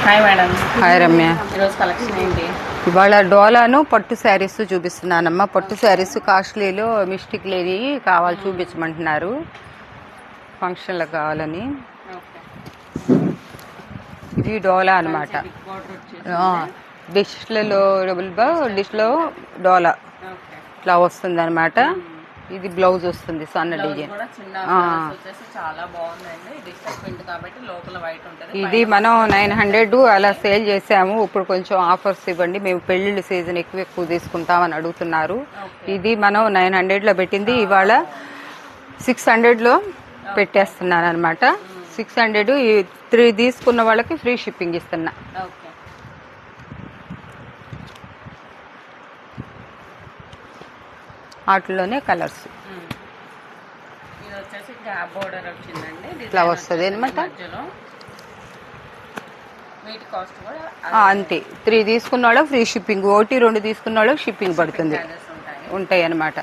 Hi madam. Hi Ramya. ఈరోజు collection ఏంటి? ఇవాళ డోలాను పట్టు శారీస్ చూపిస్తున్నానమ్మా. పట్టు శారీస్ కాస్ట్లీలో మిస్టేక్ లేని కావాలి చూపించమంటున్నారు, ఫంక్షన్లకు కావాలని. ఇది డోలా అనమాట. డిష్లలో డిష్లో డోలా ఇట్లా వస్తుంది అనమాట. ఇది బ్లౌజ్ వస్తుంది సన్న డిజైన్. ఇది మనం 900 అలా సేల్ చేసాము. ఇప్పుడు కొంచెం ఆఫర్స్ ఇవ్వండి, మేము పెళ్లిళ్ళ సీజన్ ఎక్కువ తీసుకుంటామని అడుగుతున్నారు. ఇది మనం 900లో పెట్టింది, ఇవాళ 600లో పెట్టేస్తున్నాను అనమాట. 600 ఈ 3 తీసుకున్న వాళ్ళకి ఫ్రీ షిప్పింగ్ ఇస్తున్నా. వాటిలోనే కలర్స్ ఇట్లా వస్తుంది అనమాట. అంతే, 3 తీసుకున్న వాళ్ళకి ఫ్రీ షిప్పింగ్, 1 2 తీసుకున్న వాళ్ళకి షిప్పింగ్ పడుతుంది, ఉంటాయి అనమాట.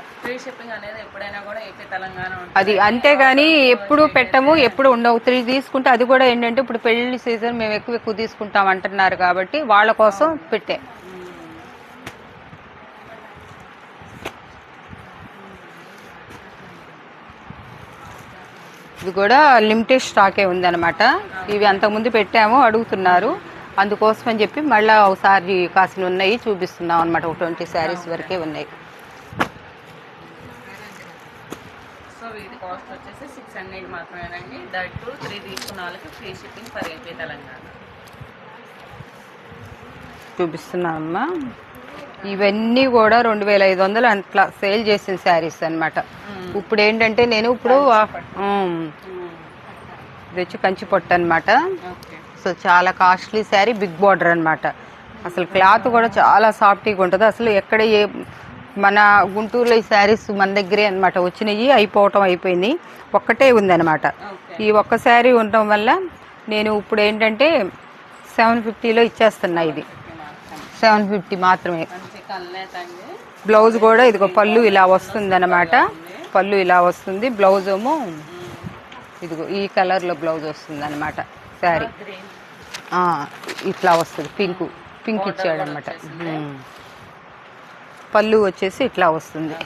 అది అంతేగాని ఎప్పుడు పెట్టము, ఎప్పుడు ఉండవు. 3 తీసుకుంటే అది కూడా ఏంటంటే ఇప్పుడు పెళ్లి సీజన్ మేము ఎక్కువ తీసుకుంటాం అంటున్నారు కాబట్టి వాళ్ళ కోసం పెట్టే. ఇది కూడా లిమిటెడ్ స్టాకే ఉందన్నమాట. ఇవి అంతకుముందు పెట్టాము, అడుగుతున్నారు, అందుకోసం అని చెప్పి మళ్ళీ ఒకసారి కాసిన ఉన్నాయి చూపిస్తున్నాం అనమాట. ఒక 20 శారీస్ వరకే ఉన్నాయి. సో వీటి కాస్ట్ వచ్చేసి 600 మాత్రమేనండి. దట్ 3 తీసుకున్న వాళ్ళకి free shipping for AP Telangana. చూపిస్తున్నామమ్మా. ఇవన్నీ కూడా 2500 అట్లా సేల్ చేసిన శారీస్ అనమాట. ఇప్పుడు ఏంటంటే నేను ఇప్పుడు ఇది వచ్చి కంచి పొట్టు అనమాట. సో చాలా కాస్ట్లీ శారీ, బిగ్ బార్డర్ అనమాట. అసలు క్లాత్ కూడా చాలా సాఫ్ట్గా ఉంటుంది. అసలు ఎక్కడ మన గుంటూరులో ఈ శారీస్ మన దగ్గరే అనమాట వచ్చినాయి, అయిపోయింది, ఒక్కటే ఉందన్నమాట. ఈ ఒక్క శారీ ఉండటం వల్ల నేను ఇప్పుడు ఏంటంటే 750లో ఇచ్చేస్తున్నా. ఇది 750 మాత్రమే. బ్లౌజ్ కూడా ఇదిగో పళ్ళు ఇలా వస్తుంది అనమాట. పళ్ళు ఇలా వస్తుంది, బ్లౌజ్ ఏమో ఇదిగో ఈ కలర్లో బ్లౌజ్ వస్తుంది అనమాట. శారీ ఇట్లా వస్తుంది, పింక్ ఇచ్చాడు అనమాట. పళ్ళు వచ్చేసి ఇట్లా వస్తుంది.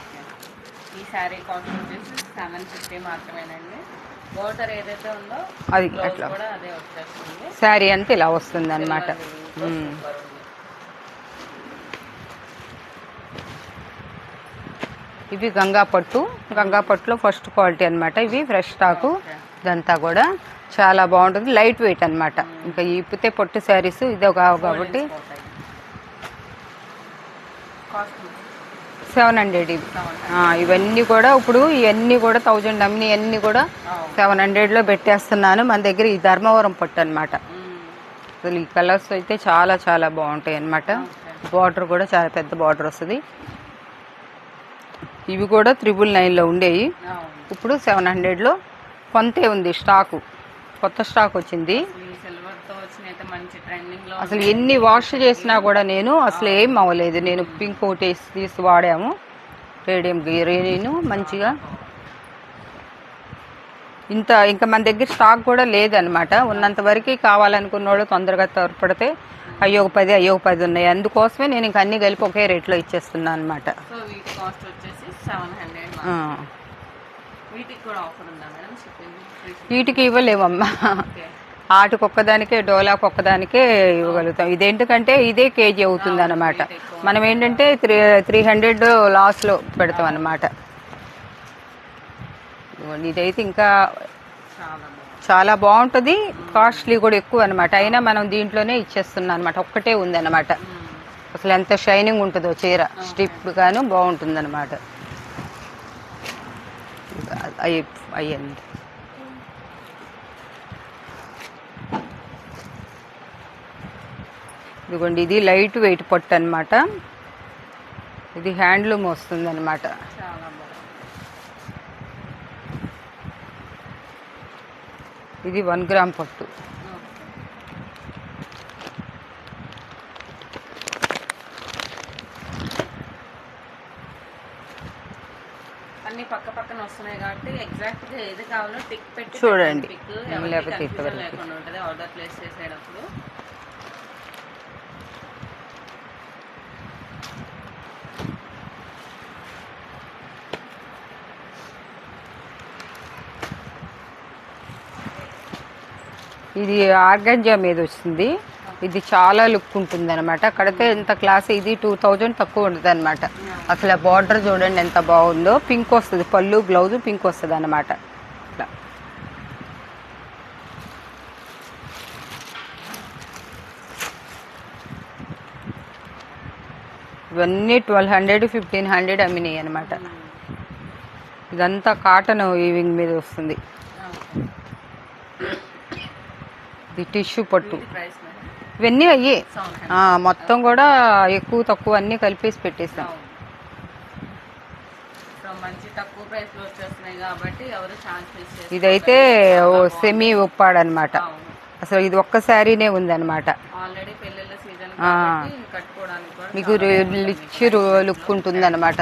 ఈ శారీ కాస్ట్ వచ్చేసి 750 మాత్రమేనండి. బోర్డర్ ఏదైతే ఉందో అది అట్లా అదే వచ్చేస్తుంది. శారీ అంతా ఇలా వస్తుంది అనమాట. ఇవి గంగా పట్టులో ఫస్ట్ క్వాలిటీ అనమాట. ఇవి ఫ్రెష్ స్టాకు, ఇదంతా కూడా చాలా బాగుంటుంది, లైట్ వెయిట్ అనమాట. ఇంకా ఇప్పితే పొట్టు శారీస్ ఇదే కాబట్టి 700. ఇవన్నీ కూడా ఇప్పుడు ఇవన్నీ కూడా 1000 అమ్మిని అన్నీ కూడా 700లో పెట్టేస్తున్నాను. మన దగ్గర ఈ ధర్మవరం పట్టు అనమాట. అసలు ఈ కలర్స్ అయితే చాలా చాలా బాగుంటాయి అనమాట. బార్డర్ కూడా చాలా పెద్ద బార్డర్ వస్తుంది. ఇవి కూడా 999లో ఉండేవి, ఇప్పుడు 700లో కొంతే ఉంది స్టాకు. కొత్త స్టాక్ వచ్చింది. అసలు ఎన్ని వాష్ చేసినా కూడా నేను అసలు ఏం అవ్వలేదు. నేను పింక్ ఒకటి తీసి వాడాము, రేడియం గ్రీన్ మంచిగా. ఇంకా మన దగ్గర స్టాక్ కూడా లేదనమాట. ఉన్నంత వరకు కావాలనుకున్న వాళ్ళు తొందరగా త్వరపడితే అయ్యో 10 ఉన్నాయి. అందుకోసమే నేను ఇంక అన్ని కలిపి ఒకే రేట్లో ఇచ్చేస్తున్నాను అనమాట. వీటికి ఇవ్వలేమమ్మా, ఆటకు ఒక్కదానికే, డోలాకు ఒక్కదానికే ఇవ్వగలుగుతాం. ఇదేంటంటే ఇదే కేజీ అవుతుంది అనమాట. మనం ఏంటంటే 300 లాస్లో పెడతాం అనమాట. ఇదైతే ఇంకా చాలా బాగుంటుంది, కాస్ట్లీ కూడా ఎక్కువ అనమాట. అయినా మనం దీంట్లోనే ఇచ్చేస్తున్నాం అనమాట. ఒక్కటే ఉంది అనమాట. అసలు ఎంత షైనింగ్ ఉంటుందో చీర, స్టిప్ గాను బాగుంటుంది అనమాట. అయ్యండి. ఇదిగోండి, ఇది లైట్ వెయిట్ పట్టు అనమాట. ఇది హ్యాండ్లూమ్ వస్తుంది అనమాట. ఇది 1 గ్రామ్ పట్టు. అన్ని పక్క పక్కన వస్తున్నాయి కాబట్టి ఎగ్జాక్ట్ గా ఏది కావాలో టిక్ పెట్టి చూడండి. లేకపోతే ఉంటుంది ఆర్డర్ ప్లేస్ చేసేటప్పుడు. ఇది ఆర్గంజా మీద వస్తుంది. ఇది చాలా లుక్ ఉంటుంది అనమాట. కడితే ఎంత క్లాస్. ఇది 2000 తక్కువ ఉంటుంది అనమాట. అసలు బార్డర్ చూడండి ఎంత బాగుందో. పింక్ వస్తుంది, పళ్ళు బ్లౌజ్ పింక్ వస్తుంది అనమాట. ఇట్లా ఇవన్నీ 1200 1500 అమ్మినాయి అనమాట. ఇదంతా కాటన్ వీవింగ్ మీద వస్తుంది. ఇది టిష్యూ పట్టు. ఇవన్నీ అయ్యే మొత్తం కూడా ఎక్కువ తక్కువ అన్నీ కలిపేసి పెట్టేసాం. ఇదైతే సెమీ ఉప్పాడనమాట. అసలు ఇది ఒక్క శారీనే ఉందన్నమాట. మీకు రిచ్ లుక్ ఉంటుంది అనమాట.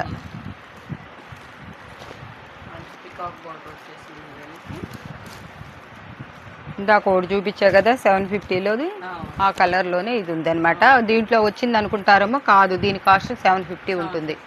ఇందాక ఒకటి చూపించా కదా 750లోది, ఆ కలర్లోనే ఇది ఉందన్నమాట. దీంట్లో వచ్చింది అనుకుంటారేమో, కాదు, దీని కాస్ట్ 750 ఉంటుంది.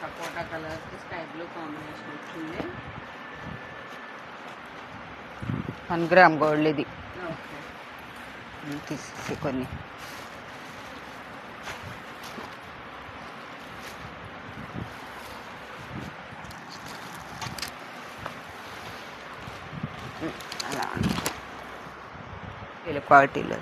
సపోటా కలర్ స్కై బ్లూ కాంబినేషన్ వచ్చింది. 1 గ్రామ్ గోల్డ్ ఇది. తీసి కొన్ని అలా ఇలా క్వాలిటీలో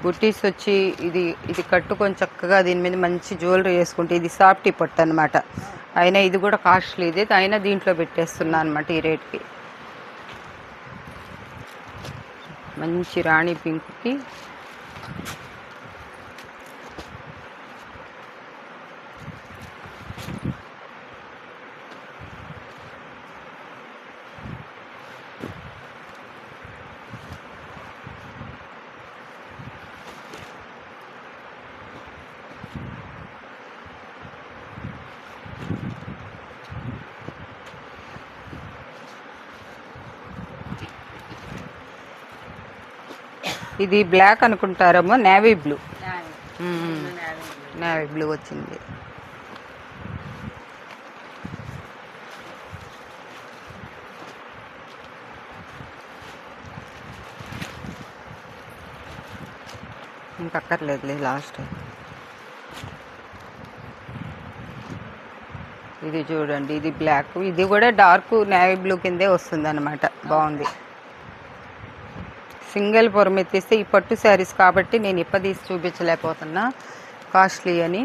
బుట్టీస్ వచ్చి ఇది కట్టుకొని చక్కగా దీని మీద మంచి జ్యువెలరీ వేసుకుంటే ఇది సాఫ్టీ పట్టు అనమాట. అయినా ఇది కూడా కాస్ట్లీ. ఇది అయినా దీంట్లో పెట్టేస్తున్నా అనమాట ఈ రేట్కి. మంచి రాణి పింక్కి ఇది బ్లాక్ అనుకుంటారేమో, నేవీ బ్లూ. నేవీ బ్లూ వచ్చింది. ఇంకక్కర్లేదులే లాస్ట్. ఇది చూడండి, ఇది బ్లాక్. ఇది కూడా డార్క్ నేవీ బ్లూ కిందే వస్తుంది అనమాట. బాగుంది. సింగిల్ పొర మీద తీస్తే ఈ పట్టు శారీస్ కాబట్టి నేను తీసి చూపించలేకపోతున్నా, కాస్ట్లీ అని.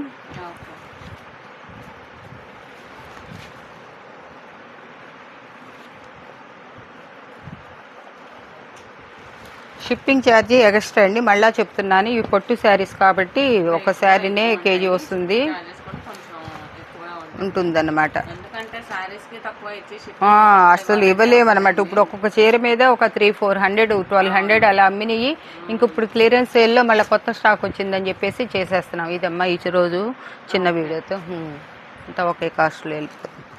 షిప్పింగ్ ఛార్జీ ఎక్స్ట్రా అండి. మళ్ళీ చెప్తున్నాను, ఈ పట్టు శారీస్ కాబట్టి ఒక శారీనే కేజీ వస్తుంది ఉంటుందన్నమాట. అసలు ఇవ్వలేమన్నమాట. ఇప్పుడు ఒక్కొక్క చీర మీద ఒక 300-400 1200 అలా అమ్మినాయి. ఇంక ఇప్పుడు క్లియరెన్స్ సేల్లో మళ్ళీ కొత్త స్టాక్ వచ్చిందని చెప్పేసి చేసేస్తున్నాం. ఇదమ్మా ఈ రోజు చిన్న వీడియోతో అంతా ఒకే కాస్ట్లో వెళ్ళిపోతుంది.